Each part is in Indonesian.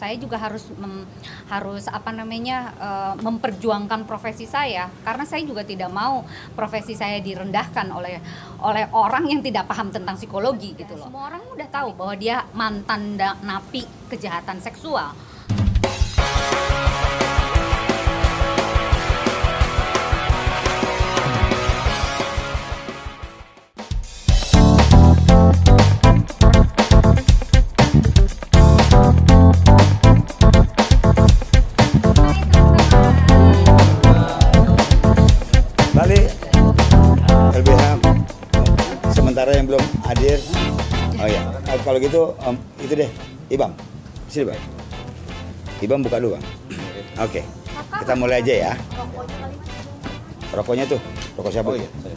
saya juga harus memperjuangkan profesi saya, karena saya juga tidak mau profesi saya direndahkan oleh orang yang tidak paham tentang psikologi gitu loh. Semua orang udah tahu bahwa dia mantan napi kejahatan seksual. Sementara yang belum hadir, oh ya, kalau gitu itu deh, Ibam, sini Bang. Ibam buka dulu Bang. Oke, kita mulai aja ya. Rokoknya tuh, rokok siapa? Oh iya, saya.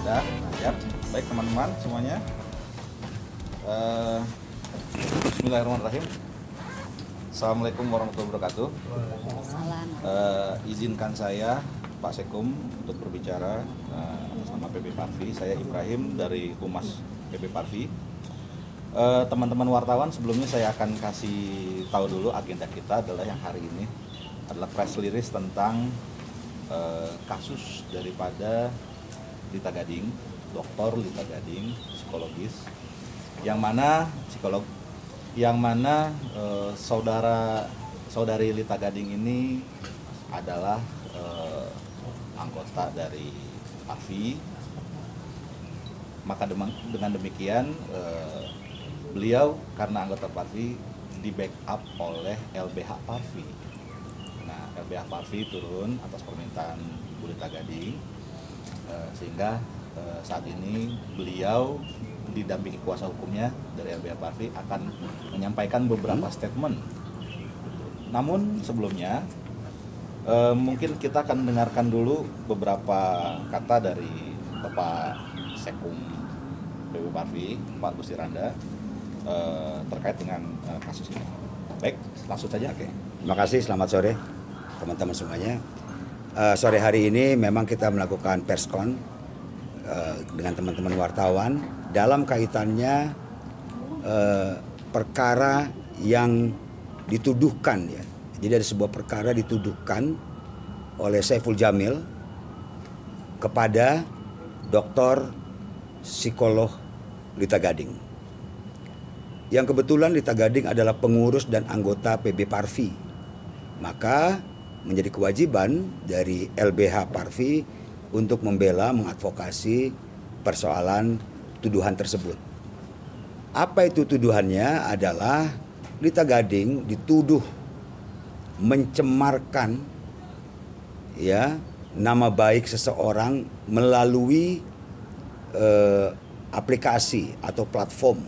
Udah, siap. Baik teman-teman semuanya. Bismillahirrahmanirrahim. Assalamualaikum warahmatullahi wabarakatuh. Izinkan saya Pak Sekum untuk berbicara atas nama PB Parvi. Saya Ibrahim dari Humas PB Parvi. Teman-teman wartawan, sebelumnya saya akan kasih tahu dulu agenda kita adalah yang hari ini adalah press release tentang kasus daripada Lita Gading, Dr. Lita Gading, psikologis, yang mana saudari Lita Gading ini adalah anggota dari Parvi. Maka dengan demikian beliau karena anggota Parvi di backup oleh LBH Parvi. Nah, LBH Parvi turun atas permintaan Bu Lita Gading, sehingga saat ini beliau didampingi kuasa hukumnya dari LBH Parvi akan menyampaikan beberapa statement. Namun sebelumnya mungkin kita akan dengarkan dulu beberapa kata dari Bapak Sekum PB Parvi, Pak Gusti Randa, terkait dengan kasus ini. Baik, langsung saja. Oke. Terima kasih, selamat sore teman-teman semuanya. Sore hari ini memang kita melakukan perskon dengan teman-teman wartawan dalam kaitannya perkara yang dituduhkan ya. Jadi ada sebuah perkara dituduhkan oleh Saiful Jamil kepada Dr. Psikolog Lita Gading. Yang kebetulan Lita Gading adalah pengurus dan anggota PB Parvi. Maka menjadi kewajiban dari LBH Parvi untuk membela, mengadvokasi persoalan tuduhan tersebut. Apa itu tuduhannya? Adalah Lita Gading dituduh mencemarkan ya nama baik seseorang melalui aplikasi atau platform,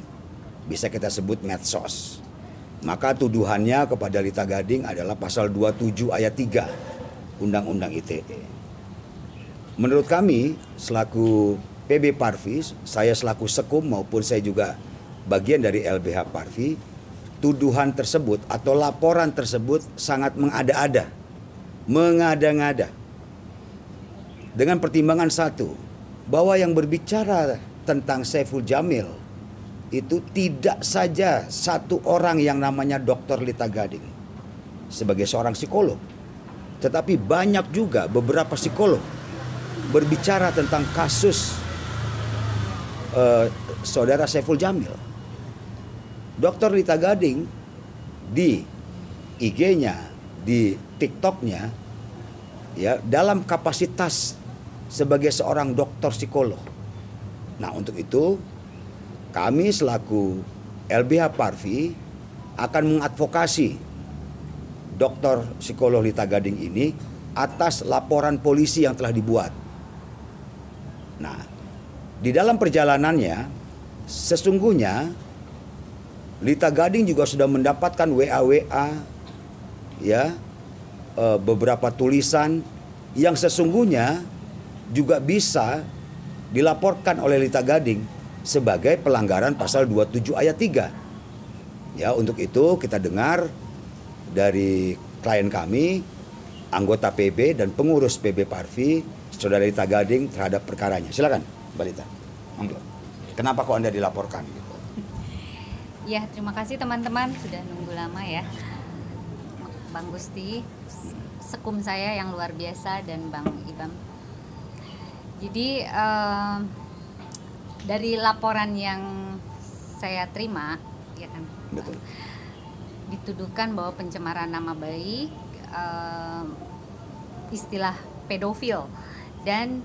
bisa kita sebut medsos. Maka tuduhannya kepada Lita Gading adalah pasal 27 ayat 3 Undang-Undang ITE. Menurut kami selaku PB Parvi, saya selaku Sekum maupun saya juga bagian dari LBH Parvi, tuduhan tersebut atau laporan tersebut sangat mengada-ada, mengada-ngada. Dengan pertimbangan satu, bahwa yang berbicara tentang Saiful Jamil itu tidak saja satu orang yang namanya Dr. Lita Gading sebagai seorang psikolog, tetapi banyak juga beberapa psikolog berbicara tentang kasus saudara Saiful Jamil. Dr. Lita Gading di IG-nya, di TikTok-nya ya dalam kapasitas sebagai seorang dokter psikolog. Nah, untuk itu kami selaku LBH Parvi akan mengadvokasi Dr. Psikolog Lita Gading ini atas laporan polisi yang telah dibuat. Nah, di dalam perjalanannya sesungguhnya Lita Gading juga sudah mendapatkan WA ya, beberapa tulisan yang sesungguhnya juga bisa dilaporkan oleh Lita Gading sebagai pelanggaran pasal 27 ayat 3. Ya, untuk itu kita dengar dari klien kami, anggota PB dan pengurus PB Parvi, Saudara Lita Gading terhadap perkaranya. Silakan, Mbak Lita. Kenapa kok Anda dilaporkan gitu? Ya, terima kasih teman-teman sudah nunggu lama ya. Bang Gusti, sekum saya yang luar biasa, dan Bang Ibam. Jadi dari laporan yang saya terima, ya kan, Betul. dituduhkan bahwa pencemaran nama baik, istilah pedofil, dan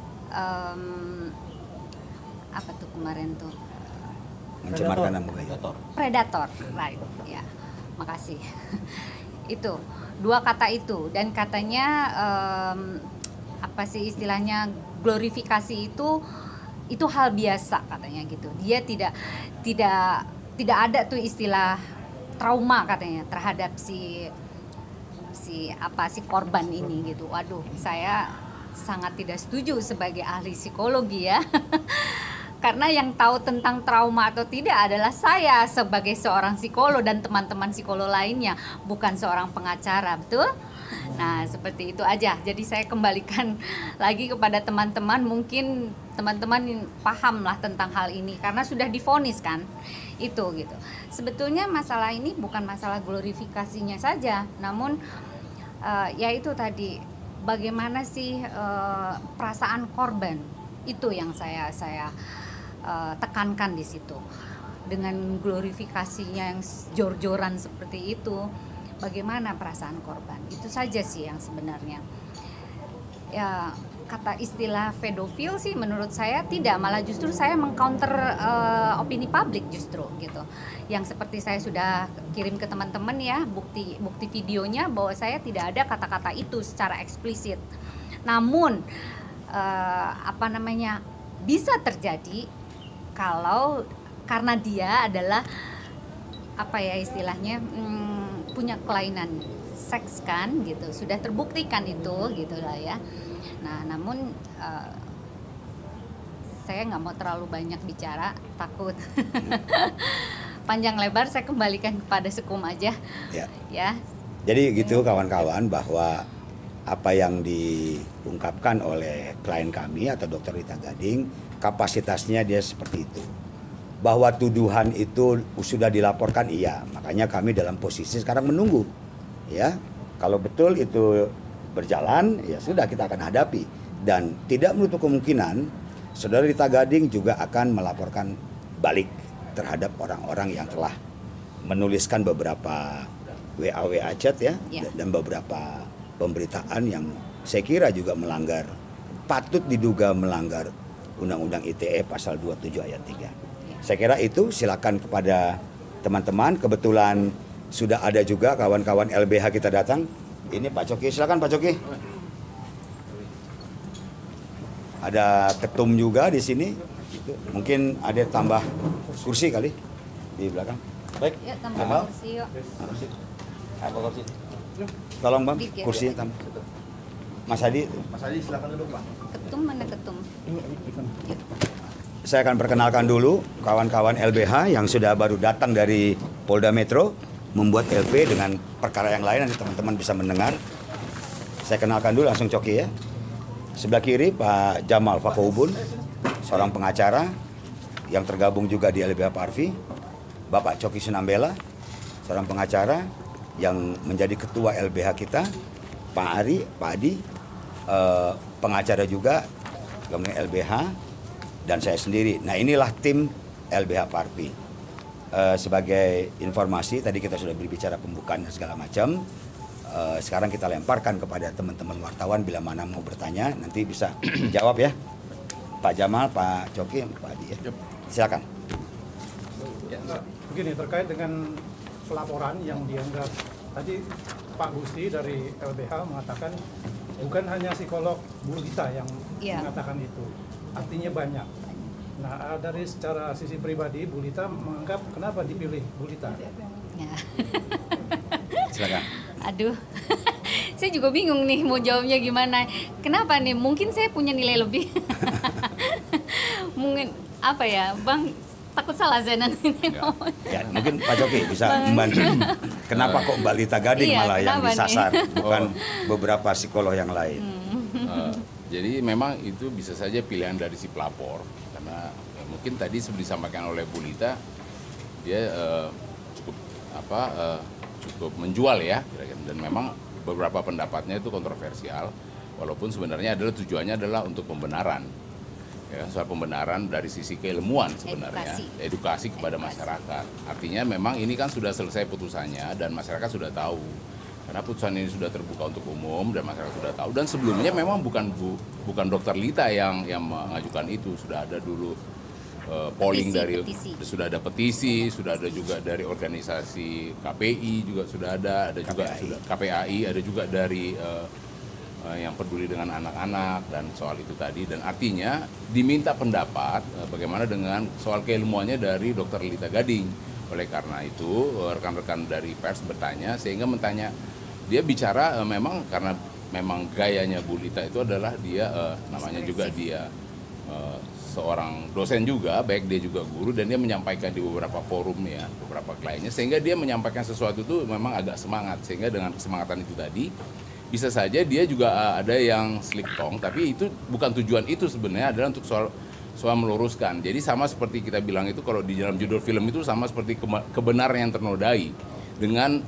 apa tuh kemarin tuh, Mencemarkan nama baik. predator, right? Ya, makasih. Itu dua kata itu, dan katanya apa sih istilahnya, glorifikasi itu hal biasa katanya gitu. Dia tidak ada tuh istilah trauma katanya terhadap si korban ini gitu. Waduh, saya sangat tidak setuju sebagai ahli psikologi ya. Karena yang tahu tentang trauma atau tidak adalah saya sebagai seorang psikolog dan teman-teman psikolog lainnya, bukan seorang pengacara, betul? Nah, seperti itu aja. Jadi saya kembalikan lagi kepada teman-teman, mungkin teman-teman paham lah tentang hal ini karena sudah divonis kan. Itu gitu. Sebetulnya masalah ini bukan masalah glorifikasinya saja, namun ya itu tadi, bagaimana sih perasaan korban. Itu yang saya tekankan di situ. Dengan glorifikasinya yang jor-joran seperti itu, bagaimana perasaan korban? Itu saja sih yang sebenarnya. Ya, kata istilah pedofil sih menurut saya tidak, malah justru saya mengcounter opini publik justru gitu. Yang seperti saya sudah kirim ke teman-teman ya, bukti videonya bahwa saya tidak ada kata-kata itu secara eksplisit. Namun bisa terjadi kalau karena dia adalah apa ya istilahnya, punya kelainan seks kan gitu, sudah terbuktikan itu gitu lah ya. Nah, namun saya nggak mau terlalu banyak bicara, takut panjang lebar. Saya kembalikan kepada sekum aja ya. Jadi gitu kawan-kawan, bahwa apa yang diungkapkan oleh klien kami atau Dr. Rita Gading, kapasitasnya dia seperti itu. Bahwa tuduhan itu sudah dilaporkan, iya. Makanya kami dalam posisi sekarang menunggu. Ya, kalau betul itu berjalan, ya sudah, kita akan hadapi. Dan tidak menutup kemungkinan Saudara Rita Gading juga akan melaporkan balik terhadap orang-orang yang telah menuliskan beberapa WA chat ya. Dan beberapa pemberitaan yang saya kira juga patut diduga melanggar Undang-Undang ITE pasal 27 ayat 3. Saya kira itu, silakan kepada teman-teman. Kebetulan sudah ada juga kawan-kawan LBH kita datang. Ini Pak Coki, silakan Pak Coki. Ada ketum juga di sini. Mungkin ada tambah kursi kali di belakang. Baik. Ya, tambah kursi yuk. Apa kursi? Tolong Bang, kursinya tambah. Mas Hadi silakan duduk Pak. Ketum mana ketum? Saya akan perkenalkan dulu kawan-kawan LBH yang sudah baru datang dari Polda Metro membuat LP dengan perkara yang lain, nanti teman-teman bisa mendengar. Saya kenalkan dulu langsung Coki ya. Sebelah kiri Pak Jamal Fakoubun, seorang pengacara yang tergabung juga di LBH Parvi. Bapak Coki Sinambela, seorang pengacara yang menjadi ketua LBH kita. Pak Adi, pengacara juga kemudian LBH, dan saya sendiri. Nah, inilah tim LBH Parvi. Sebagai informasi, tadi kita sudah berbicara pembukaan dan segala macam. Sekarang kita lemparkan kepada teman-teman wartawan, bila mana mau bertanya nanti bisa jawab ya. Pak Jamal, Pak Coki, Pak Adi ya. Silakan. Begini, terkait dengan pelaporan yang dianggap tadi Pak Gusti dari LBH mengatakan bukan hanya psikolog Bu Lita yang mengatakan itu, artinya banyak. Nah, dari secara sisi pribadi Bu Lita menganggap kenapa dipilih Bu Lita? Ya. Silakan. Aduh, saya juga bingung nih mau jawabnya gimana. Kenapa nih? Mungkin saya punya nilai lebih. Mungkin apa ya, Bang? Takut salah saya nanti. Ya, mungkin Pak Coki bisa membantu. Kenapa kok Mbak Lita Gading malah yang disasar, bukan beberapa psikolog yang lain? Jadi memang itu bisa saja pilihan dari si pelapor, karena mungkin tadi seperti disampaikan oleh Bu Lita, dia cukup cukup menjual ya, dan memang beberapa pendapatnya itu kontroversial, walaupun sebenarnya tujuannya adalah untuk pembenaran. Ya, soal pembenaran dari sisi keilmuan sebenarnya, edukasi kepada masyarakat. Artinya memang ini kan sudah selesai putusannya dan masyarakat sudah tahu. Karena putusan ini sudah terbuka untuk umum dan masyarakat sudah tahu. Dan sebelumnya memang bukan Dr. Lita yang mengajukan itu, sudah ada dulu polling petisi. Sudah ada petisi, sudah ada juga dari organisasi KPI juga sudah ada juga KPAI, ada juga dari yang peduli dengan anak-anak dan soal itu tadi, dan artinya diminta pendapat bagaimana dengan soal keilmuannya dari Dr. Lita Gading. Oleh karena itu rekan-rekan dari pers bertanya, sehingga dia bicara memang karena memang gayanya Bu Lita itu adalah dia namanya juga dia seorang dosen juga, baik dia juga guru, dan dia menyampaikan di beberapa forum ya, beberapa kliennya, sehingga dia menyampaikan sesuatu itu memang agak semangat, sehingga dengan kesemangatan itu tadi bisa saja dia juga ada yang slip tongue, tapi itu bukan tujuan itu sebenarnya, adalah untuk soal meluruskan. Jadi sama seperti kita bilang itu, kalau di dalam judul film itu sama seperti kebenaran yang ternodai dengan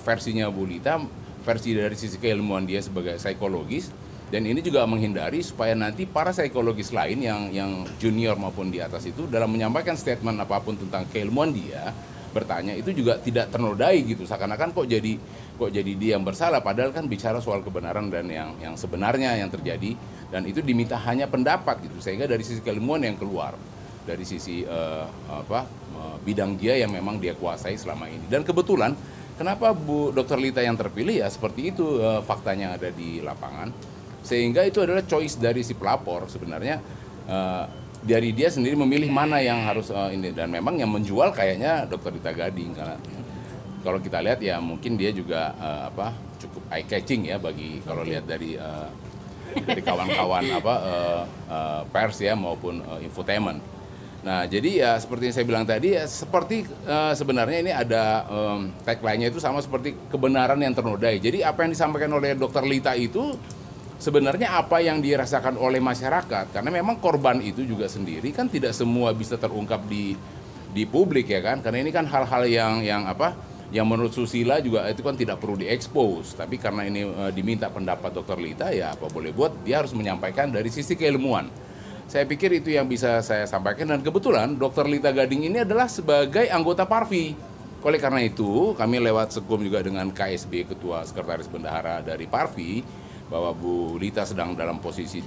versinya Bu Lita, versi dari sisi keilmuan dia sebagai psikologis, dan ini juga menghindari supaya nanti para psikologis lain yang junior maupun di atas itu dalam menyampaikan statement apapun tentang keilmuan dia, bertanya itu juga tidak ternodai gitu, seakan-akan kok jadi dia yang bersalah, padahal kan bicara soal kebenaran dan yang sebenarnya yang terjadi, dan itu diminta hanya pendapat gitu, sehingga dari sisi keilmuan yang keluar dari sisi bidang dia yang memang dia kuasai selama ini. Dan kebetulan kenapa Bu Dr. Lita yang terpilih ya seperti itu faktanya ada di lapangan, sehingga itu adalah choice dari si pelapor sebenarnya. Dari dia sendiri memilih mana yang harus ini, dan memang yang menjual kayaknya Dr. Lita Gading, karena kalau kita lihat ya mungkin dia juga cukup eye catching ya bagi kalau lihat dari kawan-kawan pers ya maupun infotainment. Nah jadi ya seperti yang saya bilang tadi ya, seperti sebenarnya ini ada tagline-nya itu sama seperti kebenaran yang ternodai. Jadi apa yang disampaikan oleh Dr. Lita itu sebenarnya apa yang dirasakan oleh masyarakat, karena memang korban itu juga sendiri kan tidak semua bisa terungkap di publik ya kan, karena ini kan hal-hal yang menurut susila juga itu kan tidak perlu diekspos, tapi karena ini diminta pendapat Dr. Lita ya apa boleh buat, dia harus menyampaikan dari sisi keilmuan. Saya pikir itu yang bisa saya sampaikan, dan kebetulan Dr. Lita Gading ini adalah sebagai anggota Parvi. Oleh karena itu kami lewat Sekum juga dengan KSB, Ketua Sekretaris Bendahara dari Parvi, bahwa Bu Lita sedang dalam posisi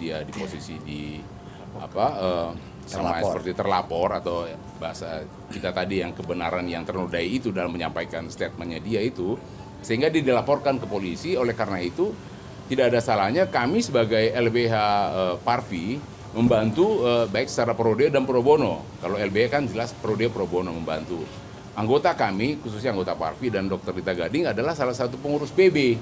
sama seperti terlapor, atau bahasa kita tadi yang kebenaran yang ternodai itu dalam menyampaikan statementnya dia itu, sehingga dia dilaporkan ke polisi. Oleh karena itu tidak ada salahnya kami sebagai LBH Parvi membantu baik secara pro deo dan pro bono. Kalau LBH kan jelas pro deo pro bono membantu. Anggota kami khususnya anggota Parvi dan Dr. Lita Gading adalah salah satu pengurus PB,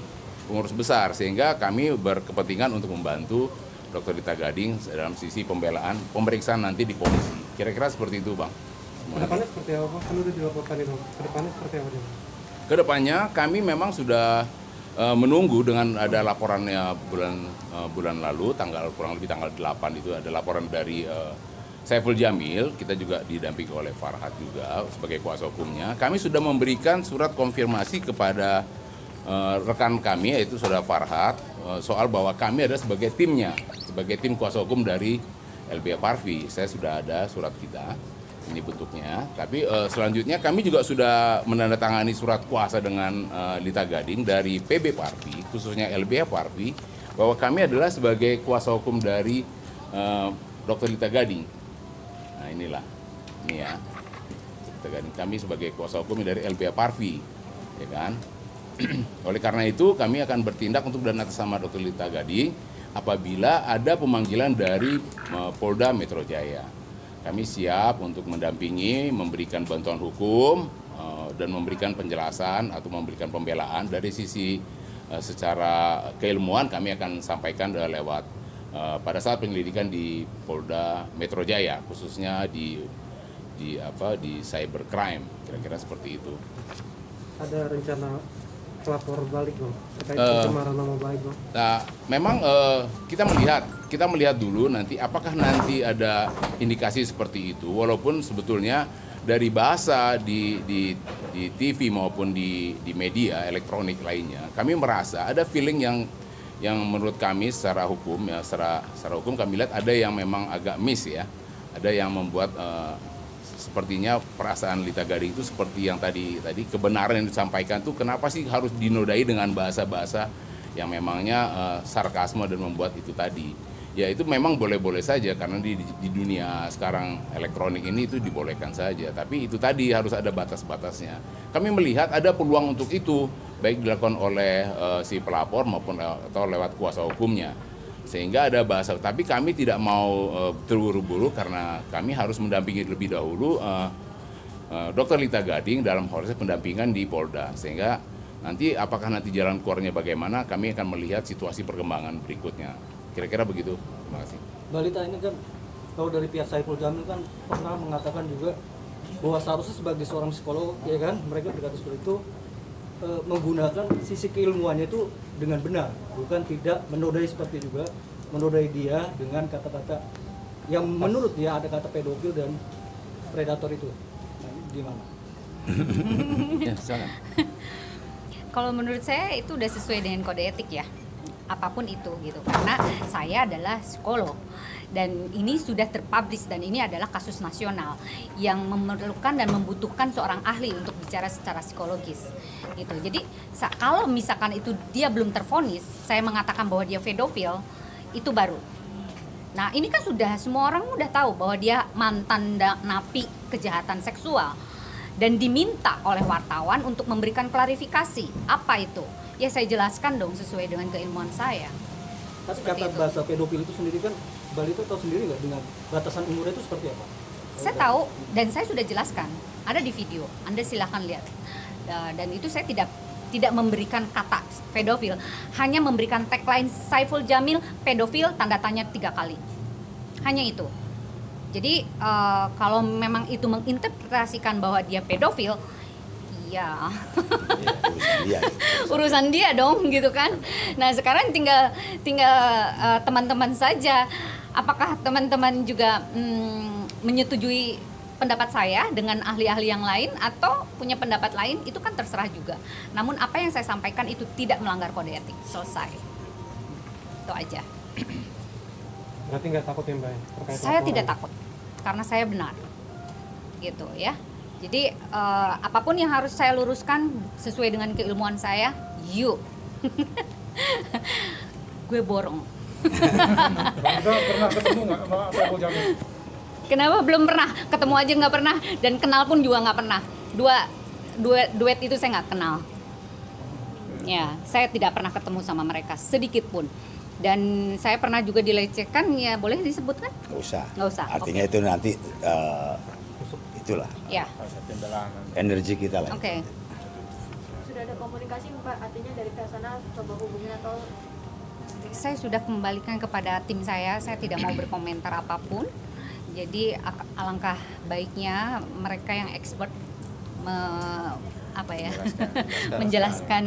pengurus besar, sehingga kami berkepentingan untuk membantu Dr. Lita Gading dalam sisi pemeriksaan nanti di polisi. Kira-kira seperti itu, Bang. Kedepannya seperti apa? Kan udah dilaporkan itu. Kedepannya seperti apa? Kedepannya kami memang sudah menunggu dengan ada laporannya bulan lalu, kurang lebih tanggal 8 itu ada laporan dari Saiful Jamil. Kita juga didampingi oleh Farhad juga sebagai kuasa hukumnya. Kami sudah memberikan surat konfirmasi kepada rekan kami yaitu Saudara Farhad soal bahwa kami ada sebagai timnya, sebagai tim kuasa hukum dari LBH Parvi. Saya sudah ada surat kita, ini bentuknya. Tapi selanjutnya kami juga sudah menandatangani surat kuasa dengan Lita Gading dari PB Parvi, khususnya LBH Parvi, bahwa kami adalah sebagai kuasa hukum dari Dr. Lita Gading. Nah inilah, ini ya, Lita Gading. Kami sebagai kuasa hukum dari LBH Parvi, ya kan. Oleh karena itu kami akan bertindak untuk dan atas nama Dr. Lita Gading apabila ada pemanggilan dari Polda Metro Jaya. Kami siap untuk mendampingi, memberikan bantuan hukum dan memberikan penjelasan atau memberikan pembelaan dari sisi secara keilmuan. Kami akan sampaikan lewat pada saat penyelidikan di Polda Metro Jaya, khususnya di cybercrime, kira-kira seperti itu. Ada rencana pelapor balik bang terkait pencemaran nama baik bang? Nah, memang kita melihat dulu nanti apakah nanti ada indikasi seperti itu, walaupun sebetulnya dari bahasa di TV maupun di media elektronik lainnya, kami merasa ada feeling yang menurut kami secara hukum ya, secara hukum kami lihat ada yang memang agak miss ya, ada yang membuat sepertinya perasaan Lita Gading itu seperti yang tadi kebenaran yang disampaikan tuh kenapa sih harus dinodai dengan bahasa-bahasa yang memangnya sarkasme dan membuat itu tadi. Ya itu memang boleh-boleh saja karena di dunia sekarang elektronik ini itu dibolehkan saja. Tapi itu tadi harus ada batas-batasnya. Kami melihat ada peluang untuk itu baik dilakukan oleh si pelapor maupun atau lewat kuasa hukumnya. Sehingga ada bahasa, tapi kami tidak mau terburu-buru karena kami harus mendampingi lebih dahulu Dr. Lita Gading dalam proses pendampingan di Polda. Sehingga nanti apakah nanti jalan keluarnya bagaimana, kami akan melihat situasi perkembangan berikutnya. Kira-kira begitu. Terima kasih. Mbak Lita, ini kan kalau dari pihak Saiful Jamil kan pernah mengatakan juga bahwa seharusnya sebagai seorang psikolog, ya kan, mereka berkata seperti itu, menggunakan sisi keilmuannya itu dengan benar, bukan tidak menodai seperti juga menodai dia dengan kata-kata yang menurut dia ada kata pedofil dan predator itu. Nah, gimana? Ya, silakan. Kalau menurut saya itu udah sesuai dengan kode etik ya, apapun itu gitu, karena saya adalah psikolog dan ini sudah terpublish dan ini adalah kasus nasional yang memerlukan dan membutuhkan seorang ahli untuk bicara secara psikologis gitu. Jadi kalau misalkan itu dia belum tervonis, saya mengatakan bahwa dia pedofil, itu baru. Nah ini kan sudah semua orang udah tahu bahwa dia mantan napi kejahatan seksual dan diminta oleh wartawan untuk memberikan klarifikasi. Apa itu? Ya saya jelaskan dong sesuai dengan keilmuan saya. Tapi kata bahasa pedofil itu sendiri kan, Mbak Lita tahu sendiri nggak dengan batasan umurnya itu seperti apa? Saya tahu dan saya sudah jelaskan, ada di video, Anda silahkan lihat. Dan itu saya tidak memberikan kata pedofil, hanya memberikan tagline Saiful Jamil pedofil tanda tanya 3 kali. Hanya itu. Jadi kalau memang itu menginterpretasikan bahwa dia pedofil, ya urusan dia dong gitu kan. Nah sekarang tinggal teman-teman saja, apakah teman-teman juga menyetujui pendapat saya dengan ahli-ahli yang lain atau punya pendapat lain, itu kan terserah juga. Namun apa yang saya sampaikan itu tidak melanggar kode etik, selesai. Itu aja. Berarti nggak takut ya Mbak? Saya tidak takut karena saya benar gitu ya. Jadi apapun yang harus saya luruskan sesuai dengan keilmuan saya, yuk. Gue borong. Pernah ketemu nggak sama Saiful Jamil? Kenapa belum pernah? Ketemu aja nggak pernah dan kenal pun juga nggak pernah. Duet itu saya nggak kenal. Ya, saya tidak pernah ketemu sama mereka sedikit pun. Dan saya pernah juga dilecehkan, ya boleh disebutkan? Nggak usah. Nggak usah. Artinya Okay. itu nanti itulah Ya. energi kita lah. Oke. Sudah ada komunikasi Pak, artinya dari pihak sana coba hubungin atau? Saya sudah kembalikan kepada tim saya tidak mau berkomentar apapun. Jadi alangkah baiknya mereka yang expert menjelaskan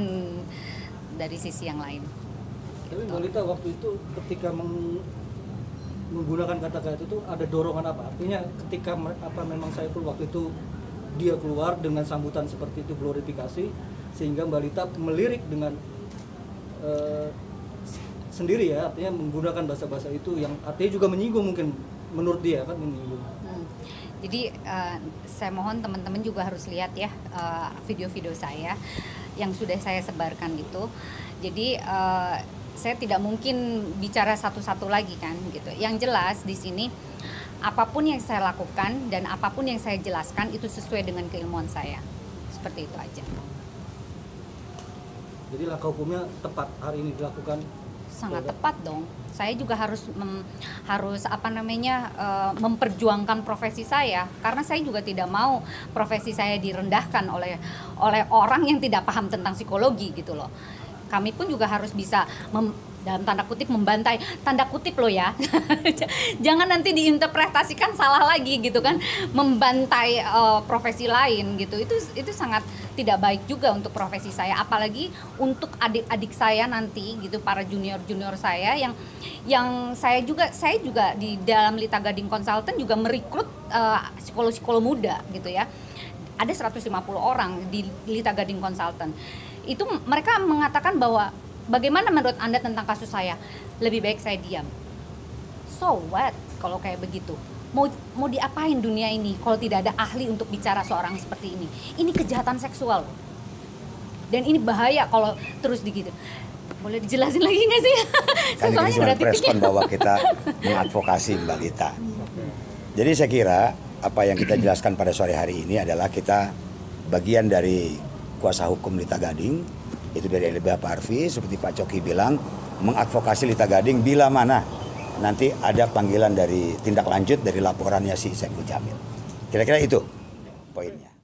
dari sisi yang lain. Tapi Mbak Lita waktu itu ketika menggunakan kata-kata itu ada dorongan apa? Artinya ketika memang Saiful waktu itu dia keluar dengan sambutan seperti itu glorifikasi sehingga Mbak Lita melirik dengan sendiri ya, artinya menggunakan bahasa-bahasa itu yang artinya juga menyinggung mungkin menurut dia kan menyinggung. Jadi saya mohon teman-teman juga harus lihat ya video-video saya yang sudah saya sebarkan itu. Jadi saya tidak mungkin bicara satu-satu lagi kan gitu. Yang jelas di sini apapun yang saya lakukan dan apapun yang saya jelaskan itu sesuai dengan keilmuan saya. Seperti itu aja. Jadi langkah hukumnya tepat hari ini dilakukan. Sangat tepat dong. Saya juga harus memperjuangkan profesi saya karena saya juga tidak mau profesi saya direndahkan oleh orang yang tidak paham tentang psikologi gitu loh. Kami pun juga harus bisa dalam tanda kutip membantai, tanda kutip loh ya. Jangan nanti diinterpretasikan salah lagi gitu kan, membantai profesi lain gitu. Itu sangat tidak baik juga untuk profesi saya, apalagi untuk adik-adik saya nanti gitu, para junior saya yang saya juga di dalam Lita Gading Consultant juga merekrut psikolog-psikolog muda gitu ya. Ada 150 orang di Lita Gading Consultant. Itu mereka mengatakan bahwa bagaimana menurut Anda tentang kasus saya? Lebih baik saya diam. So what kalau kayak begitu? Mau diapain dunia ini kalau tidak ada ahli untuk bicara seorang seperti ini? Ini kejahatan seksual. Dan ini bahaya kalau terus begitu. Boleh dijelasin lagi nggak sih? Kan ini cuma respon bahwa kita mengadvokasi Mbak Lita. Jadi saya kira apa yang kita jelaskan pada sore hari ini adalah kita bagian dari kuasa hukum Lita Gading, itu dari LBH Pak Arfi, seperti Pak Coki bilang, mengadvokasi Lita Gading bila mana nanti ada panggilan dari tindak lanjut dari laporannya si Saiful Jamil. Kira-kira itu poinnya.